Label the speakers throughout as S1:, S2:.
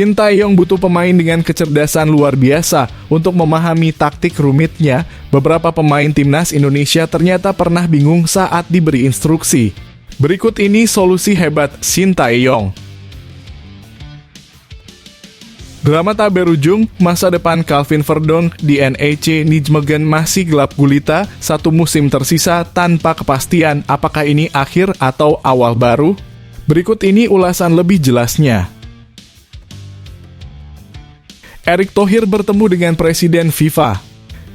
S1: Shin Tae-yong butuh pemain dengan kecerdasan luar biasa untuk memahami taktik rumitnya. Beberapa pemain timnas Indonesia ternyata pernah bingung saat diberi instruksi. Berikut ini solusi hebat Shin Tae-yong. Drama tak berujung, masa depan Calvin Verdonk di NEC Nijmegen masih gelap gulita, satu musim tersisa tanpa kepastian apakah ini akhir atau awal baru. Berikut ini ulasan lebih jelasnya. Erick Thohir bertemu dengan Presiden FIFA.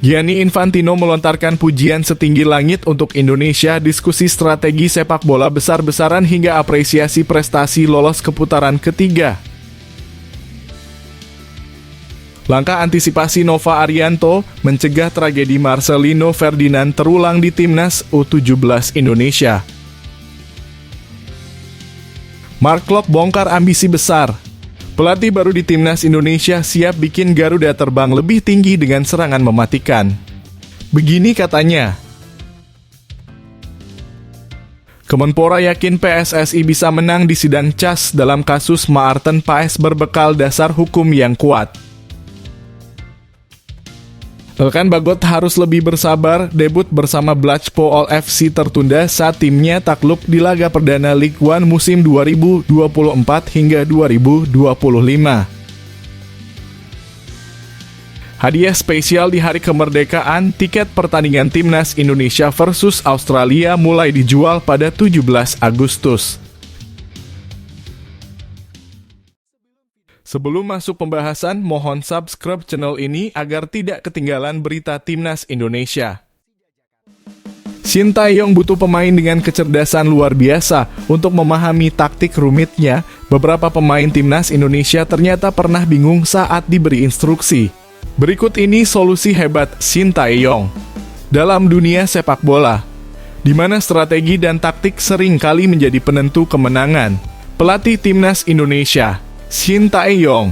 S1: Gianni Infantino melontarkan pujian setinggi langit untuk Indonesia, diskusi strategi sepak bola besar-besaran hingga apresiasi prestasi lolos ke putaran ketiga. Langkah antisipasi Nova Arianto mencegah tragedi Marcelino Ferdinand terulang di Timnas U17 Indonesia. Mark Klok bongkar ambisi besar. Pelatih baru di Timnas Indonesia siap bikin Garuda terbang lebih tinggi dengan serangan mematikan. Begini katanya, Kemenpora yakin PSSI bisa menang di sidang CAS dalam kasus Maarten Paes berbekal dasar hukum yang kuat. Elkan Bagot harus lebih bersabar, debut bersama Blackpool FC tertunda saat timnya takluk di laga perdana League One musim 2024 hingga 2025. Hadiah spesial di hari kemerdekaan, tiket pertandingan Timnas Indonesia versus Australia mulai dijual pada 17 Agustus. Sebelum masuk pembahasan, mohon subscribe channel ini agar tidak ketinggalan berita Timnas Indonesia. Shin Tae-yong butuh pemain dengan kecerdasan luar biasa untuk memahami taktik rumitnya. Beberapa pemain Timnas Indonesia ternyata pernah bingung saat diberi instruksi. Berikut ini solusi hebat Shin Tae-yong. Dalam dunia sepak bola, di mana strategi dan taktik sering kali menjadi penentu kemenangan, pelatih Timnas Indonesia Shin Tae-yong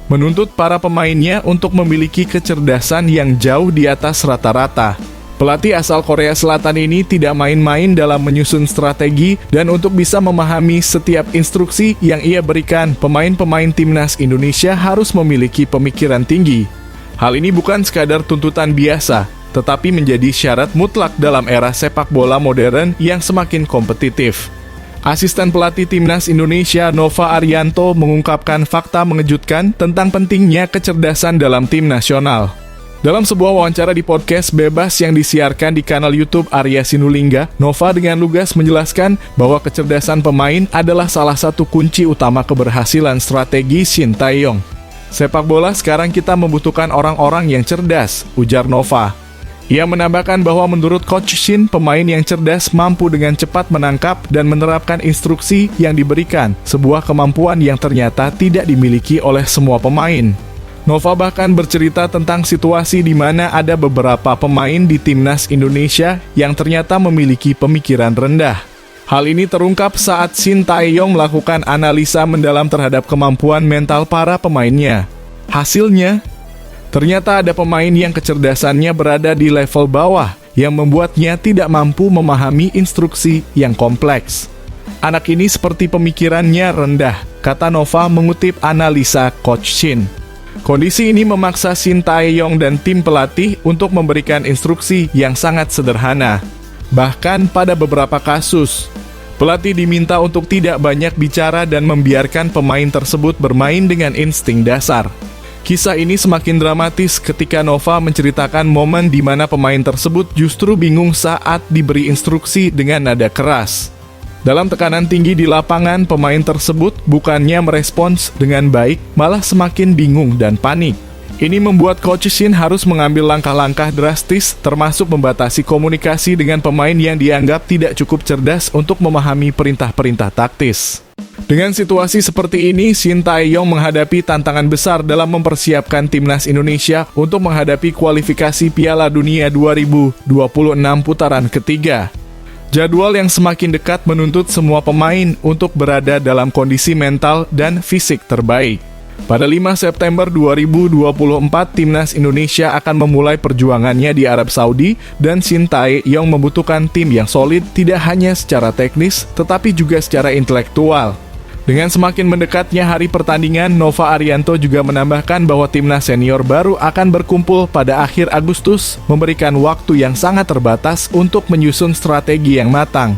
S1: menuntut para pemainnya untuk memiliki kecerdasan yang jauh di atas rata-rata. Pelatih asal Korea Selatan ini tidak main-main dalam menyusun strategi, dan untuk bisa memahami setiap instruksi yang ia berikan, pemain-pemain Timnas Indonesia harus memiliki pemikiran tinggi. Hal ini bukan sekadar tuntutan biasa, tetapi menjadi syarat mutlak dalam era sepak bola modern yang semakin kompetitif. Asisten pelatih Timnas Indonesia Nova Arianto mengungkapkan fakta mengejutkan tentang pentingnya kecerdasan dalam tim nasional. Dalam sebuah wawancara di podcast bebas yang disiarkan di kanal YouTube Arya Sinulinga, Nova dengan lugas menjelaskan bahwa kecerdasan pemain adalah salah satu kunci utama keberhasilan strategi Shin Tae-yong. Sepak bola sekarang kita membutuhkan orang-orang yang cerdas, ujar Nova. Ia menambahkan bahwa menurut Coach Shin, pemain yang cerdas mampu dengan cepat menangkap dan menerapkan instruksi yang diberikan, sebuah kemampuan yang ternyata tidak dimiliki oleh semua pemain. Nova bahkan bercerita tentang situasi di mana ada beberapa pemain di Timnas Indonesia yang ternyata memiliki pemikiran rendah. Hal ini terungkap saat Shin Tae-yong melakukan analisa mendalam terhadap kemampuan mental para pemainnya. Hasilnya, ternyata ada pemain yang kecerdasannya berada di level bawah yang membuatnya tidak mampu memahami instruksi yang kompleks. Anak ini seperti pemikirannya rendah, kata Nova mengutip analisa Coach Shin. Kondisi ini memaksa Shin Tae-yong dan tim pelatih untuk memberikan instruksi yang sangat sederhana. Bahkan pada beberapa kasus, pelatih diminta untuk tidak banyak bicara dan membiarkan pemain tersebut bermain dengan insting dasar. Kisah ini semakin dramatis ketika Nova menceritakan momen di mana pemain tersebut justru bingung saat diberi instruksi dengan nada keras. Dalam tekanan tinggi di lapangan, pemain tersebut bukannya merespons dengan baik, malah semakin bingung dan panik. Ini membuat Coach Shin harus mengambil langkah-langkah drastis, termasuk membatasi komunikasi dengan pemain yang dianggap tidak cukup cerdas untuk memahami perintah-perintah taktis. Dengan situasi seperti ini, Shin Tae-yong menghadapi tantangan besar dalam mempersiapkan Timnas Indonesia untuk menghadapi kualifikasi Piala Dunia 2026 putaran ketiga. Jadwal yang semakin dekat menuntut semua pemain untuk berada dalam kondisi mental dan fisik terbaik. Pada 5 September 2024, Timnas Indonesia akan memulai perjuangannya di Arab Saudi, dan Shin Tae-yong membutuhkan tim yang solid tidak hanya secara teknis, tetapi juga secara intelektual. Dengan semakin mendekatnya hari pertandingan, Nova Arianto juga menambahkan bahwa timnas senior baru akan berkumpul pada akhir Agustus, memberikan waktu yang sangat terbatas untuk menyusun strategi yang matang.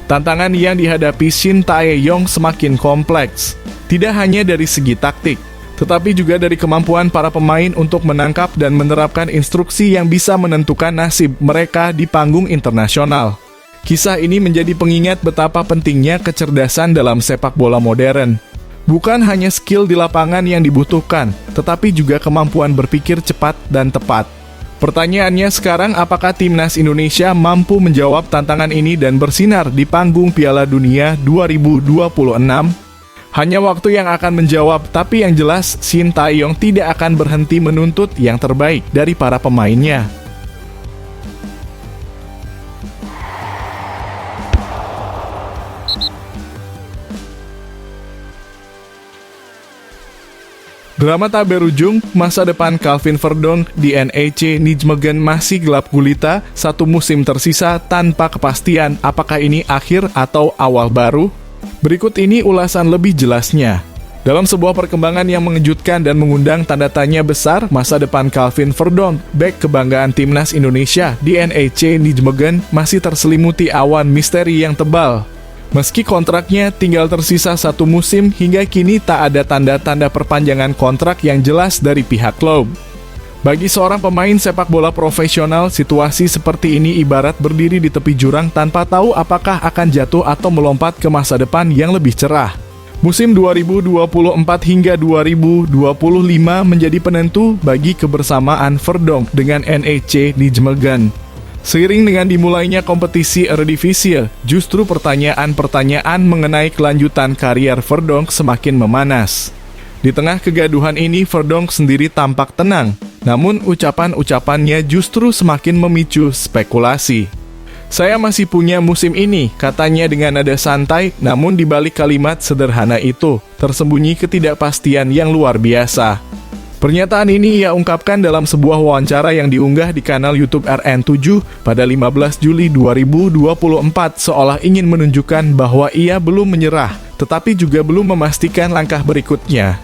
S1: Tantangan yang dihadapi Shin Tae-yong semakin kompleks, tidak hanya dari segi taktik, tetapi juga dari kemampuan para pemain untuk menangkap dan menerapkan instruksi yang bisa menentukan nasib mereka di panggung internasional. Kisah ini menjadi pengingat betapa pentingnya kecerdasan dalam sepak bola modern. Bukan hanya skill di lapangan yang dibutuhkan, tetapi juga kemampuan berpikir cepat dan tepat. Pertanyaannya sekarang, apakah timnas Indonesia mampu menjawab tantangan ini dan bersinar di panggung Piala Dunia 2026? Hanya waktu yang akan menjawab, tapi yang jelas Shin Tae-yong tidak akan berhenti menuntut yang terbaik dari para pemainnya. Drama tak berujung, masa depan Calvin Verdonk di NEC Nijmegen masih gelap gulita, satu musim tersisa tanpa kepastian apakah ini akhir atau awal baru. Berikut ini ulasan lebih jelasnya. Dalam sebuah perkembangan yang mengejutkan dan mengundang tanda tanya besar, masa depan Calvin Verdonk, bek kebanggaan timnas Indonesia di NEC Nijmegen masih terselimuti awan misteri yang tebal. Meski kontraknya tinggal tersisa satu musim, hingga kini tak ada tanda-tanda perpanjangan kontrak yang jelas dari pihak klub. Bagi seorang pemain sepak bola profesional, situasi seperti ini ibarat berdiri di tepi jurang tanpa tahu apakah akan jatuh atau melompat ke masa depan yang lebih cerah. Musim 2024 hingga 2025 menjadi penentu bagi kebersamaan Verdonk dengan NEC Nijmegen. Seiring dengan dimulainya kompetisi Eredivisie, justru pertanyaan-pertanyaan mengenai kelanjutan karier Verdonk semakin memanas. Di tengah kegaduhan ini, Verdonk sendiri tampak tenang, namun ucapan-ucapannya justru semakin memicu spekulasi. "Saya masih punya musim ini," katanya dengan nada santai, namun di balik kalimat sederhana itu, tersembunyi ketidakpastian yang luar biasa. Pernyataan ini ia ungkapkan dalam sebuah wawancara yang diunggah di kanal YouTube RN7 pada 15 Juli 2024, seolah ingin menunjukkan bahwa ia belum menyerah, tetapi juga belum memastikan langkah berikutnya.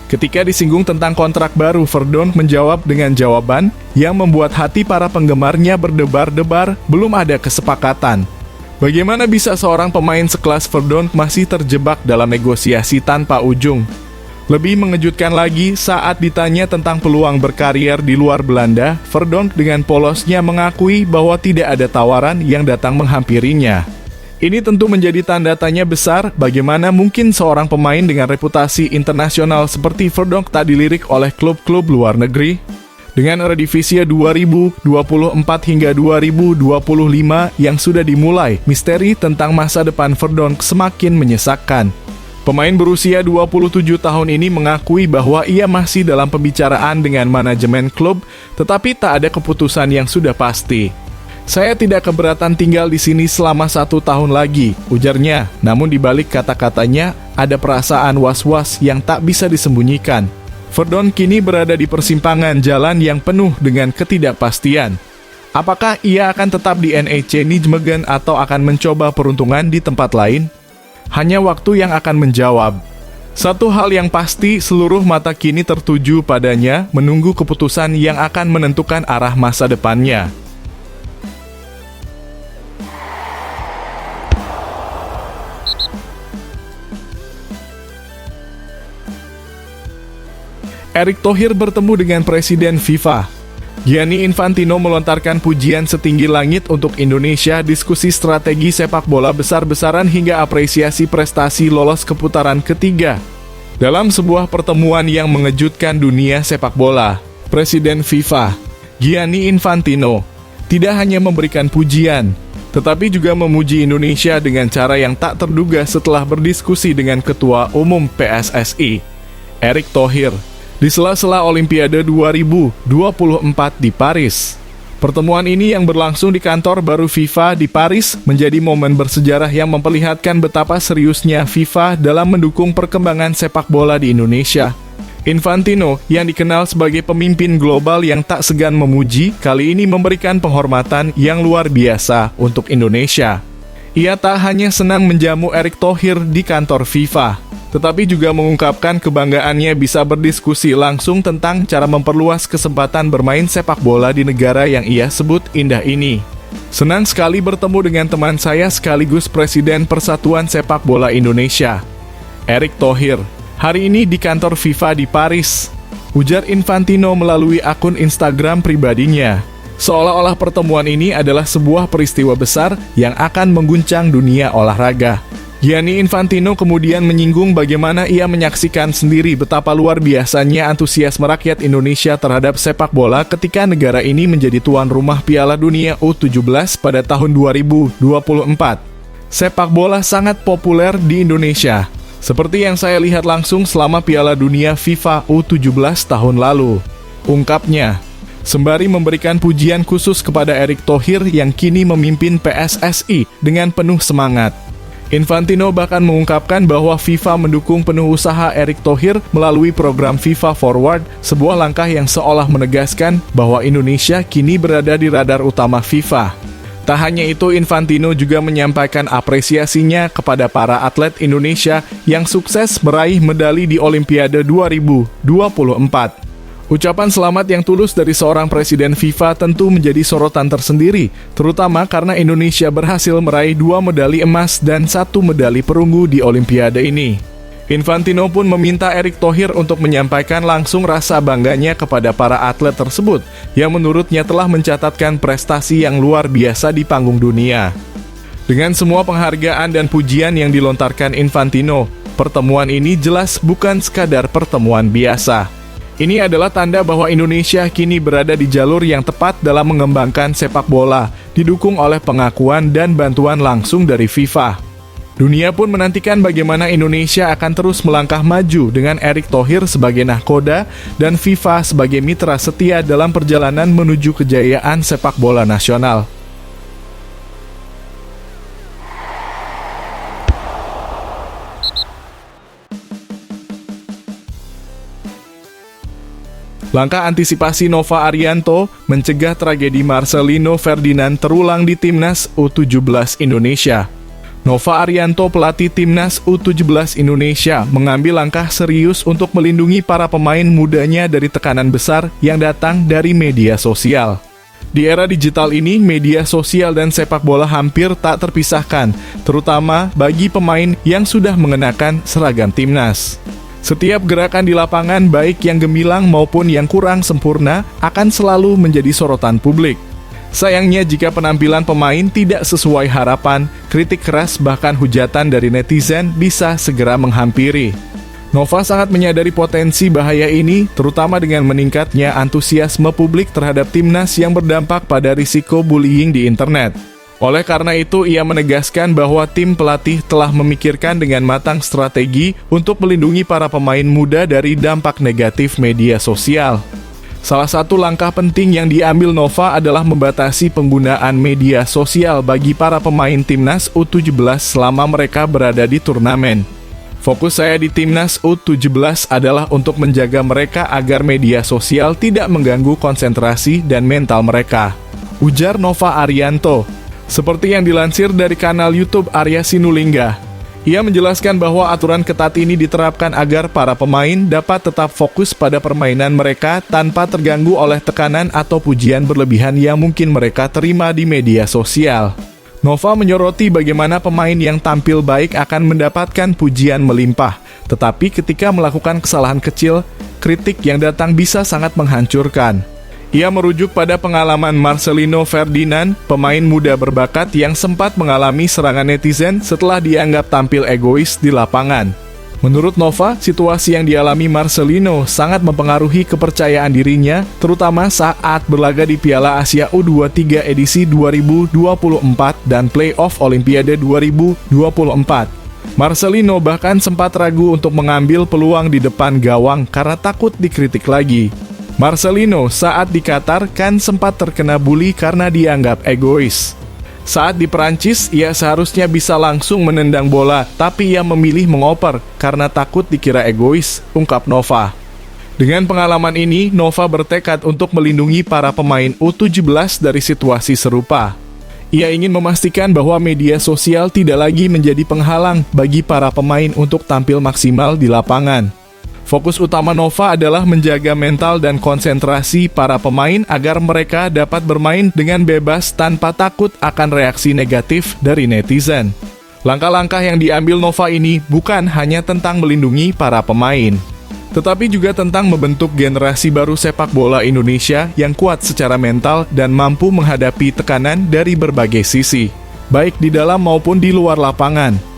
S1: Ketika disinggung tentang kontrak baru, Verdonk menjawab dengan jawaban yang membuat hati para penggemarnya berdebar-debar, belum ada kesepakatan. Bagaimana bisa seorang pemain sekelas Verdonk masih terjebak dalam negosiasi tanpa ujung? Lebih mengejutkan lagi, saat ditanya tentang peluang berkarier di luar Belanda, Verdonk dengan polosnya mengakui bahwa tidak ada tawaran yang datang menghampirinya. Ini tentu menjadi tanda tanya besar, bagaimana mungkin seorang pemain dengan reputasi internasional seperti Verdonk tak dilirik oleh klub-klub luar negeri? Dengan Eredivisie 2024 hingga 2025 yang sudah dimulai, misteri tentang masa depan Verdonk semakin menyesakkan. Pemain berusia 27 tahun ini mengakui bahwa ia masih dalam pembicaraan dengan manajemen klub, tetapi tak ada keputusan yang sudah pasti. "Saya tidak keberatan tinggal di sini selama 1 tahun lagi," ujarnya. Namun di balik kata-katanya, ada perasaan was-was yang tak bisa disembunyikan. Verdonk kini berada di persimpangan jalan yang penuh dengan ketidakpastian. Apakah ia akan tetap di NEC Nijmegen atau akan mencoba peruntungan di tempat lain? Hanya waktu yang akan menjawab. Satu hal yang pasti, seluruh mata kini tertuju padanya, menunggu keputusan yang akan menentukan arah masa depannya. Erick Thohir bertemu dengan Presiden FIFA. Gianni Infantino melontarkan pujian setinggi langit untuk Indonesia, diskusi strategi sepak bola besar-besaran hingga apresiasi prestasi lolos ke putaran ketiga. Dalam sebuah pertemuan yang mengejutkan dunia sepak bola, Presiden FIFA, Gianni Infantino, tidak hanya memberikan pujian, tetapi juga memuji Indonesia dengan cara yang tak terduga setelah berdiskusi dengan Ketua Umum PSSI, Erick Thohir, di sela-sela Olimpiade 2024 di Paris. Pertemuan ini yang berlangsung di kantor baru FIFA di Paris menjadi momen bersejarah yang memperlihatkan betapa seriusnya FIFA dalam mendukung perkembangan sepak bola di Indonesia. Infantino, yang dikenal sebagai pemimpin global yang tak segan memuji, kali ini memberikan penghormatan yang luar biasa untuk Indonesia. Ia tak hanya senang menjamu Erick Thohir di kantor FIFA, tetapi juga mengungkapkan kebanggaannya bisa berdiskusi langsung tentang cara memperluas kesempatan bermain sepak bola di negara yang ia sebut indah ini. Senang sekali bertemu dengan teman saya sekaligus Presiden Persatuan Sepak Bola Indonesia, Erick Thohir, hari ini di kantor FIFA di Paris, ujar Infantino melalui akun Instagram pribadinya. Seolah-olah pertemuan ini adalah sebuah peristiwa besar yang akan mengguncang dunia olahraga. Gianni Infantino kemudian menyinggung bagaimana ia menyaksikan sendiri betapa luar biasanya antusiasme rakyat Indonesia terhadap sepak bola ketika negara ini menjadi tuan rumah Piala Dunia U17 pada tahun 2024. Sepak bola sangat populer di Indonesia, seperti yang saya lihat langsung selama Piala Dunia FIFA U17 tahun lalu, ungkapnya. Sembari memberikan pujian khusus kepada Erick Thohir yang kini memimpin PSSI dengan penuh semangat. Infantino bahkan mengungkapkan bahwa FIFA mendukung penuh usaha Erick Thohir melalui program FIFA Forward, sebuah langkah yang seolah menegaskan bahwa Indonesia kini berada di radar utama FIFA. Tak hanya itu, Infantino juga menyampaikan apresiasinya kepada para atlet Indonesia yang sukses meraih medali di Olimpiade 2024. Ucapan selamat yang tulus dari seorang presiden FIFA tentu menjadi sorotan tersendiri, terutama karena Indonesia berhasil meraih 2 medali emas dan 1 medali perunggu di Olimpiade ini. Infantino pun meminta Erick Thohir untuk menyampaikan langsung rasa bangganya kepada para atlet tersebut, yang menurutnya telah mencatatkan prestasi yang luar biasa di panggung dunia. Dengan semua penghargaan dan pujian yang dilontarkan Infantino, pertemuan ini jelas bukan sekadar pertemuan biasa. Ini adalah tanda bahwa Indonesia kini berada di jalur yang tepat dalam mengembangkan sepak bola, didukung oleh pengakuan dan bantuan langsung dari FIFA. Dunia pun menantikan bagaimana Indonesia akan terus melangkah maju dengan Erick Thohir sebagai nahkoda dan FIFA sebagai mitra setia dalam perjalanan menuju kejayaan sepak bola nasional. Langkah antisipasi Nova Arianto mencegah tragedi Marcelino Ferdinand terulang di Timnas U17 Indonesia. Nova Arianto, pelatih Timnas U17 Indonesia, mengambil langkah serius untuk melindungi para pemain mudanya dari tekanan besar yang datang dari media sosial. Di era digital ini, media sosial dan sepak bola hampir tak terpisahkan, terutama bagi pemain yang sudah mengenakan seragam Timnas. Setiap gerakan di lapangan, baik yang gemilang maupun yang kurang sempurna, akan selalu menjadi sorotan publik. Sayangnya jika penampilan pemain tidak sesuai harapan, kritik keras bahkan hujatan dari netizen bisa segera menghampiri. Nova sangat menyadari potensi bahaya ini, terutama dengan meningkatnya antusiasme publik terhadap Timnas yang berdampak pada risiko bullying di internet. Oleh karena itu, ia menegaskan bahwa tim pelatih telah memikirkan dengan matang strategi untuk melindungi para pemain muda dari dampak negatif media sosial. Salah satu langkah penting yang diambil Nova adalah membatasi penggunaan media sosial bagi para pemain Timnas U17 selama mereka berada di turnamen. Fokus saya di Timnas U17 adalah untuk menjaga mereka agar media sosial tidak mengganggu konsentrasi dan mental mereka, ujar Nova Arianto. Seperti yang dilansir dari kanal YouTube Arya Sinulinga, ia menjelaskan bahwa aturan ketat ini diterapkan agar para pemain dapat tetap fokus pada permainan mereka tanpa terganggu oleh tekanan atau pujian berlebihan yang mungkin mereka terima di media sosial. Nova menyoroti bagaimana pemain yang tampil baik akan mendapatkan pujian melimpah, tetapi ketika melakukan kesalahan kecil, kritik yang datang bisa sangat menghancurkan. Ia merujuk pada pengalaman Marcelino Ferdinand, pemain muda berbakat yang sempat mengalami serangan netizen setelah dianggap tampil egois di lapangan. Menurut Nova, situasi yang dialami Marcelino sangat mempengaruhi kepercayaan dirinya, terutama saat berlaga di Piala Asia U23 edisi 2024 dan Playoff Olimpiade 2024. Marcelino bahkan sempat ragu untuk mengambil peluang di depan gawang karena takut dikritik lagi. Marcelino saat di Qatar kan sempat terkena bully karena dianggap egois. Saat di Perancis, ia seharusnya bisa langsung menendang bola, tapi ia memilih mengoper karena takut dikira egois, ungkap Nova. Dengan pengalaman ini, Nova bertekad untuk melindungi para pemain U17 dari situasi serupa. Ia ingin memastikan bahwa media sosial tidak lagi menjadi penghalang bagi para pemain untuk tampil maksimal di lapangan. Fokus utama Nova adalah menjaga mental dan konsentrasi para pemain agar mereka dapat bermain dengan bebas tanpa takut akan reaksi negatif dari netizen. Langkah-langkah yang diambil Nova ini bukan hanya tentang melindungi para pemain, tetapi juga tentang membentuk generasi baru sepak bola Indonesia yang kuat secara mental dan mampu menghadapi tekanan dari berbagai sisi, baik di dalam maupun di luar lapangan.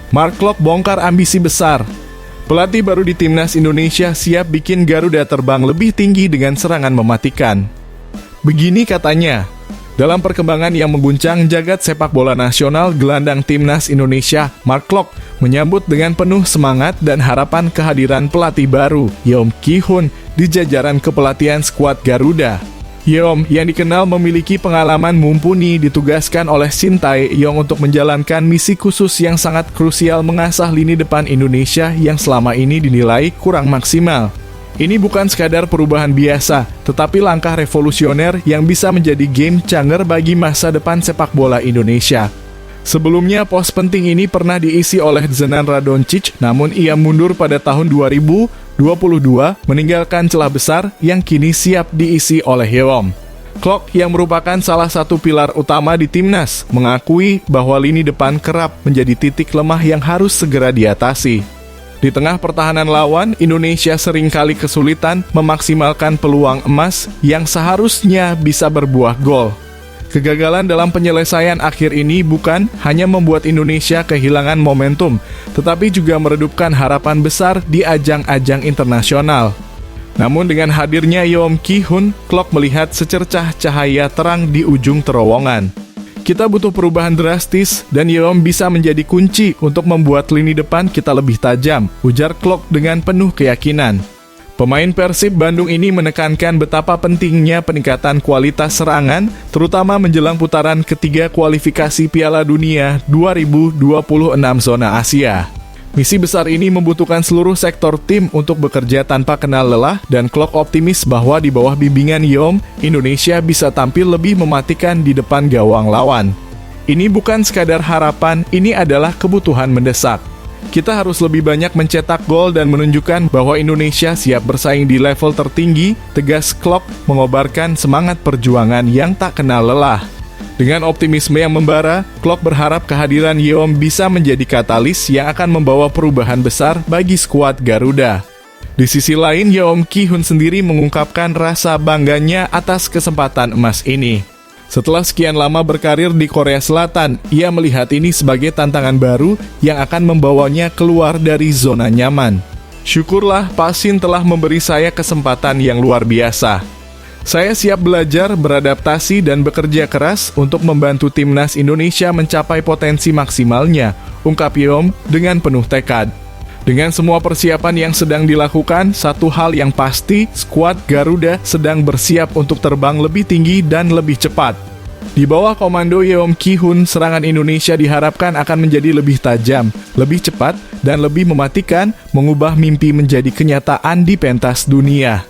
S1: Mark Klok bongkar ambisi besar. Pelatih baru di Timnas Indonesia siap bikin Garuda terbang lebih tinggi dengan serangan mematikan. Begini katanya, dalam perkembangan yang mengguncang jagat sepak bola nasional, gelandang Timnas Indonesia, Mark Klok, menyambut dengan penuh semangat dan harapan kehadiran pelatih baru, Yeom Ki-hun, di jajaran kepelatihan skuad Garuda. Yeom yang dikenal memiliki pengalaman mumpuni ditugaskan oleh Shin Tae-yong untuk menjalankan misi khusus yang sangat krusial mengasah lini depan Indonesia yang selama ini dinilai kurang maksimal. Ini bukan sekadar perubahan biasa, tetapi langkah revolusioner yang bisa menjadi game changer bagi masa depan sepak bola Indonesia. Sebelumnya, pos penting ini pernah diisi oleh Zenan Radonjic, namun ia mundur pada tahun 2022, meninggalkan celah besar yang kini siap diisi oleh Yeom. Klok yang merupakan salah satu pilar utama di Timnas, mengakui bahwa lini depan kerap menjadi titik lemah yang harus segera diatasi. Di tengah pertahanan lawan, Indonesia seringkali kesulitan memaksimalkan peluang emas yang seharusnya bisa berbuah gol. Kegagalan dalam penyelesaian akhir ini bukan hanya membuat Indonesia kehilangan momentum, tetapi juga meredupkan harapan besar di ajang-ajang internasional. Namun dengan hadirnya Yeom Ki-hun, Klok melihat secercah cahaya terang di ujung terowongan. Kita butuh perubahan drastis dan Yeom bisa menjadi kunci untuk membuat lini depan kita lebih tajam, ujar Klok dengan penuh keyakinan. Pemain Persib Bandung ini menekankan betapa pentingnya peningkatan kualitas serangan, terutama menjelang putaran ketiga kualifikasi Piala Dunia 2026 zona Asia. Misi besar ini membutuhkan seluruh sektor tim untuk bekerja tanpa kenal lelah, dan Klok optimis bahwa di bawah bimbingan Yeom, Indonesia bisa tampil lebih mematikan di depan gawang lawan. Ini bukan sekadar harapan, ini adalah kebutuhan mendesak. Kita harus lebih banyak mencetak gol dan menunjukkan bahwa Indonesia siap bersaing di level tertinggi, tegas Klok mengobarkan semangat perjuangan yang tak kenal lelah. Dengan optimisme yang membara, Klok berharap kehadiran Yeom bisa menjadi katalis yang akan membawa perubahan besar bagi skuad Garuda. Di sisi lain, Yeom Ki-hun sendiri mengungkapkan rasa bangganya atas kesempatan emas ini. Setelah sekian lama berkarir di Korea Selatan, ia melihat ini sebagai tantangan baru yang akan membawanya keluar dari zona nyaman. Syukurlah Pak Shin telah memberi saya kesempatan yang luar biasa. Saya siap belajar, beradaptasi, dan bekerja keras untuk membantu Timnas Indonesia mencapai potensi maksimalnya, ungkap Yeom dengan penuh tekad. Dengan semua persiapan yang sedang dilakukan, satu hal yang pasti, skuad Garuda sedang bersiap untuk terbang lebih tinggi dan lebih cepat. Di bawah komando Yeom Ki-hun, serangan Indonesia diharapkan akan menjadi lebih tajam, lebih cepat, dan lebih mematikan, mengubah mimpi menjadi kenyataan di pentas dunia.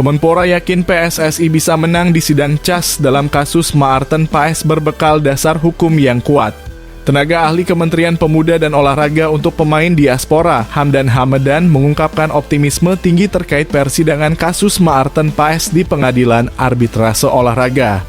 S1: Kemenpora yakin PSSI bisa menang di sidang CAS dalam kasus Maarten Paes berbekal dasar hukum yang kuat. Tenaga ahli Kementerian Pemuda dan Olahraga untuk pemain diaspora, Hamdan Hamadan, mengungkapkan optimisme tinggi terkait persidangan kasus Maarten Paes di Pengadilan Arbitrase Olahraga.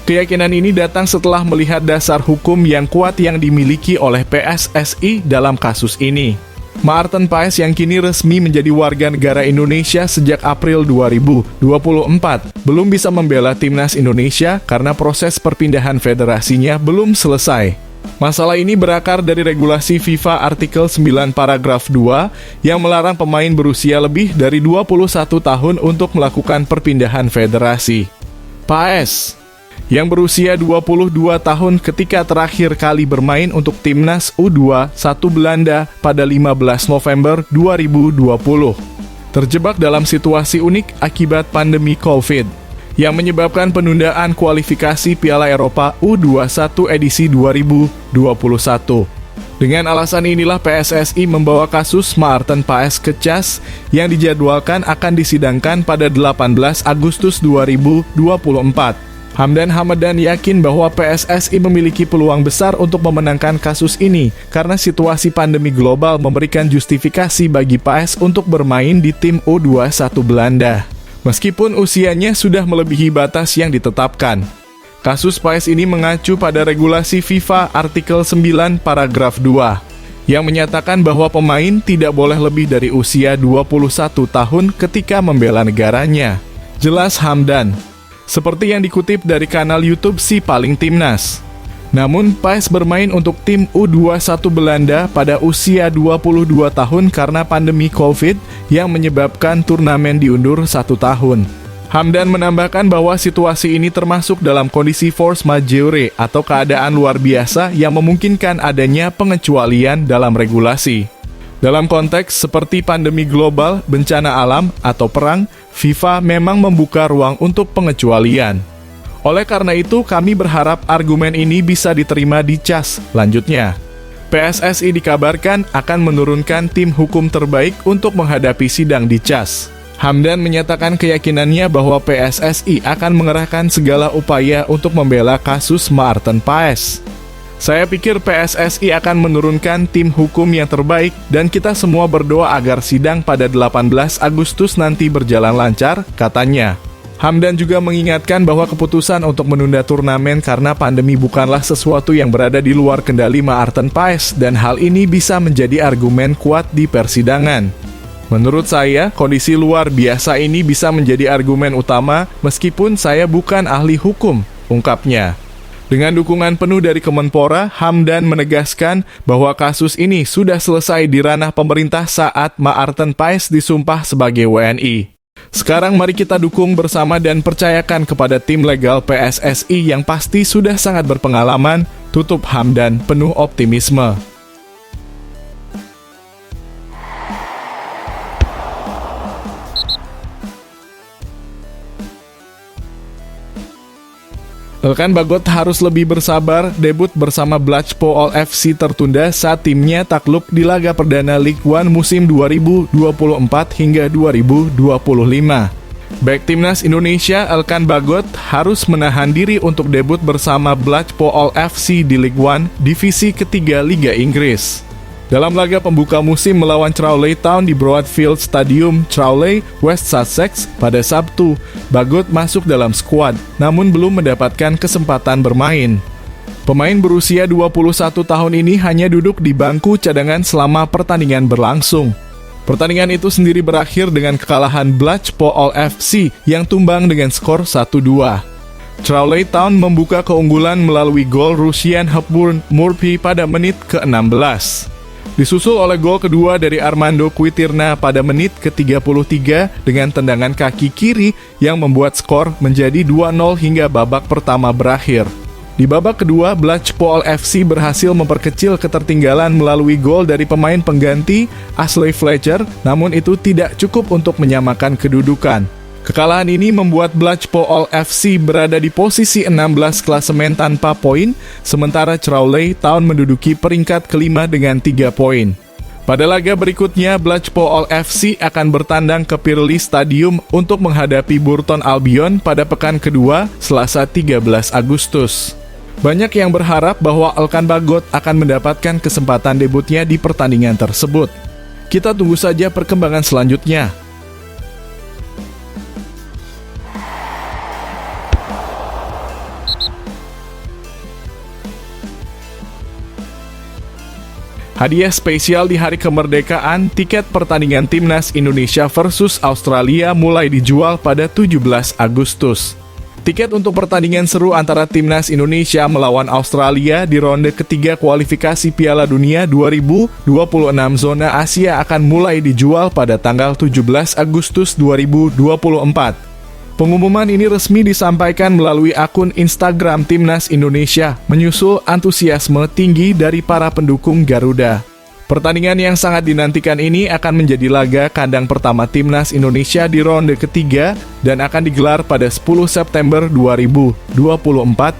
S1: Keyakinan ini datang setelah melihat dasar hukum yang kuat yang dimiliki oleh PSSI dalam kasus ini. Maarten Paes yang kini resmi menjadi warga negara Indonesia sejak April 2024 belum bisa membela Timnas Indonesia karena proses perpindahan federasinya belum selesai. Masalah ini berakar dari regulasi FIFA artikel 9 paragraf 2 yang melarang pemain berusia lebih dari 21 tahun untuk melakukan perpindahan federasi. Paes yang berusia 22 tahun ketika terakhir kali bermain untuk Timnas U21 Belanda pada 15 November 2020. terjebak dalam situasi unik akibat pandemi COVID yang menyebabkan penundaan kualifikasi Piala Eropa U21 edisi 2021. Dengan alasan inilah PSSI membawa kasus Maarten Paes ke CAS yang dijadwalkan akan disidangkan pada 18 Agustus 2024. Hamdan Hamadan yakin bahwa PSSI memiliki peluang besar untuk memenangkan kasus ini karena situasi pandemi global memberikan justifikasi bagi Paes untuk bermain di tim U21 Belanda. Meskipun usianya sudah melebihi batas yang ditetapkan. Kasus Paes ini mengacu pada regulasi FIFA artikel 9 paragraf 2 yang menyatakan bahwa pemain tidak boleh lebih dari usia 21 tahun ketika membela negaranya. Jelas Hamdan. Seperti yang dikutip dari kanal YouTube Si Paling Timnas. Namun, Paes bermain untuk tim U21 Belanda pada usia 22 tahun karena pandemi COVID yang menyebabkan turnamen diundur 1 tahun. Hamdan menambahkan bahwa situasi ini termasuk dalam kondisi force majeure atau keadaan luar biasa yang memungkinkan adanya pengecualian dalam regulasi. Dalam konteks seperti pandemi global, bencana alam, atau perang, FIFA memang membuka ruang untuk pengecualian. Oleh karena itu, kami berharap argumen ini bisa diterima di CAS. Lanjutnya, PSSI dikabarkan akan menurunkan tim hukum terbaik untuk menghadapi sidang di CAS. Hamdan menyatakan keyakinannya bahwa PSSI akan mengerahkan segala upaya untuk membela kasus Maarten Paes. Saya pikir PSSI akan menurunkan tim hukum yang terbaik dan kita semua berdoa agar sidang pada 18 Agustus nanti berjalan lancar, katanya. Hamdan juga mengingatkan bahwa keputusan untuk menunda turnamen karena pandemi bukanlah sesuatu yang berada di luar kendali Maarten Paes dan hal ini bisa menjadi argumen kuat di persidangan. Menurut saya, kondisi luar biasa ini bisa menjadi argumen utama meskipun saya bukan ahli hukum, ungkapnya. Dengan dukungan penuh dari Kemenpora, Hamdan menegaskan bahwa kasus ini sudah selesai di ranah pemerintah saat Maarten Paes disumpah sebagai WNI. Sekarang mari kita dukung bersama dan percayakan kepada tim legal PSSI yang pasti sudah sangat berpengalaman, tutup Hamdan penuh optimisme. Elkan Bagot harus lebih bersabar, debut bersama Blackpool FC tertunda saat timnya takluk di laga perdana Ligue 1 musim 2024 hingga 2025. Bek timnas Indonesia Elkan Bagot harus menahan diri untuk debut bersama Blackpool FC di Ligue 1 divisi ketiga Liga Inggris. Dalam laga pembuka musim melawan Crawley Town di Broadfield Stadium, Crawley, West Sussex, pada Sabtu, Bagot masuk dalam skuad, namun belum mendapatkan kesempatan bermain. Pemain berusia 21 tahun ini hanya duduk di bangku cadangan selama pertandingan berlangsung. Pertandingan itu sendiri berakhir dengan kekalahan Blackpool FC yang tumbang dengan skor 1-2. Crawley Town membuka keunggulan melalui gol Russian Hepburn Murphy pada menit ke-16. Disusul oleh gol kedua dari Armando Quitirna pada menit ke-33 dengan tendangan kaki kiri yang membuat skor menjadi 2-0 hingga babak pertama berakhir. Di babak kedua, Blackpool FC berhasil memperkecil ketertinggalan melalui gol dari pemain pengganti Ashley Fletcher, namun itu tidak cukup untuk menyamakan kedudukan. Kekalahan ini membuat Blackpool FC berada di posisi 16 klasemen tanpa poin, sementara Crawley Town menduduki peringkat kelima dengan 3 poin. Pada laga berikutnya, Blackpool FC akan bertandang ke Pirelli Stadium untuk menghadapi Burton Albion pada pekan kedua, Selasa 13 Agustus. Banyak yang berharap bahwa Elkan Bagot akan mendapatkan kesempatan debutnya di pertandingan tersebut. Kita tunggu saja perkembangan selanjutnya. Hadiah spesial di hari kemerdekaan, tiket pertandingan Timnas Indonesia versus Australia mulai dijual pada 17 Agustus. Tiket untuk pertandingan seru antara Timnas Indonesia melawan Australia di ronde ketiga kualifikasi Piala Dunia 2026 zona Asia akan mulai dijual pada tanggal 17 Agustus 2024. Pengumuman ini resmi disampaikan melalui akun Instagram Timnas Indonesia, menyusul antusiasme tinggi dari para pendukung Garuda. Pertandingan yang sangat dinantikan ini akan menjadi laga kandang pertama Timnas Indonesia di ronde ketiga dan akan digelar pada 10 September 2024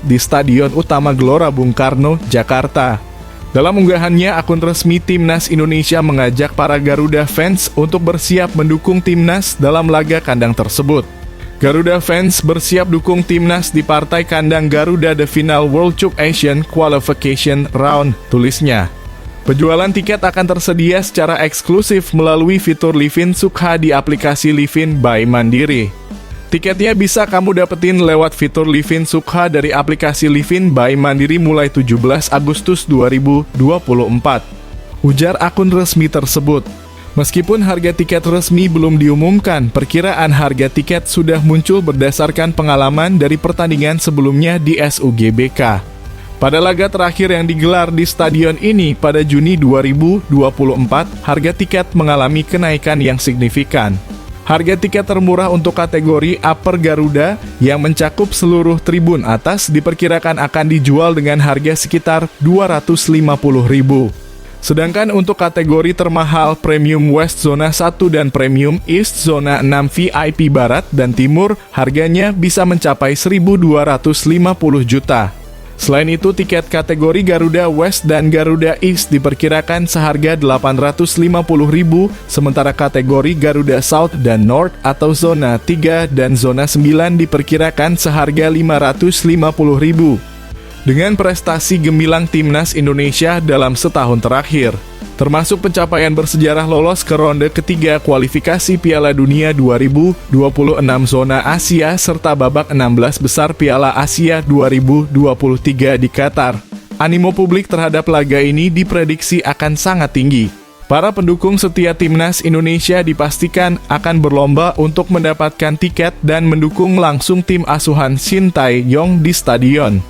S1: di Stadion Utama Gelora Bung Karno, Jakarta. Dalam unggahannya, akun resmi Timnas Indonesia mengajak para Garuda fans untuk bersiap mendukung Timnas dalam laga kandang tersebut. Garuda fans bersiap dukung Timnas di partai kandang Garuda The Final World Cup Asian Qualification Round, tulisnya. Penjualan tiket akan tersedia secara eksklusif melalui fitur Livin Sukha di aplikasi Livin by Mandiri. Tiketnya bisa kamu dapetin lewat fitur Livin Sukha dari aplikasi Livin by Mandiri mulai 17 Agustus 2024. Ujar akun resmi tersebut. Meskipun harga tiket resmi belum diumumkan, perkiraan harga tiket sudah muncul berdasarkan pengalaman dari pertandingan sebelumnya di SUGBK. Pada laga terakhir yang digelar di stadion ini pada Juni 2024, harga tiket mengalami kenaikan yang signifikan. Harga tiket termurah untuk kategori Upper Garuda yang mencakup seluruh tribun atas diperkirakan akan dijual dengan harga sekitar Rp250.000. Sedangkan untuk kategori termahal Premium West Zona 1 dan Premium East Zona 6 VIP Barat dan Timur, harganya bisa mencapai Rp1.250 juta. Selain itu, tiket kategori Garuda West dan Garuda East diperkirakan seharga Rp850.000, sementara kategori Garuda South dan North atau Zona 3 dan Zona 9 diperkirakan seharga Rp550.000. Dengan prestasi gemilang Timnas Indonesia dalam setahun terakhir, termasuk pencapaian bersejarah lolos ke ronde ketiga kualifikasi Piala Dunia 2026 zona Asia serta babak 16 besar Piala Asia 2023 di Qatar. Animo publik terhadap laga ini diprediksi akan sangat tinggi. Para pendukung setia Timnas Indonesia dipastikan akan berlomba untuk mendapatkan tiket dan mendukung langsung tim asuhan Shin Tae-yong di stadion.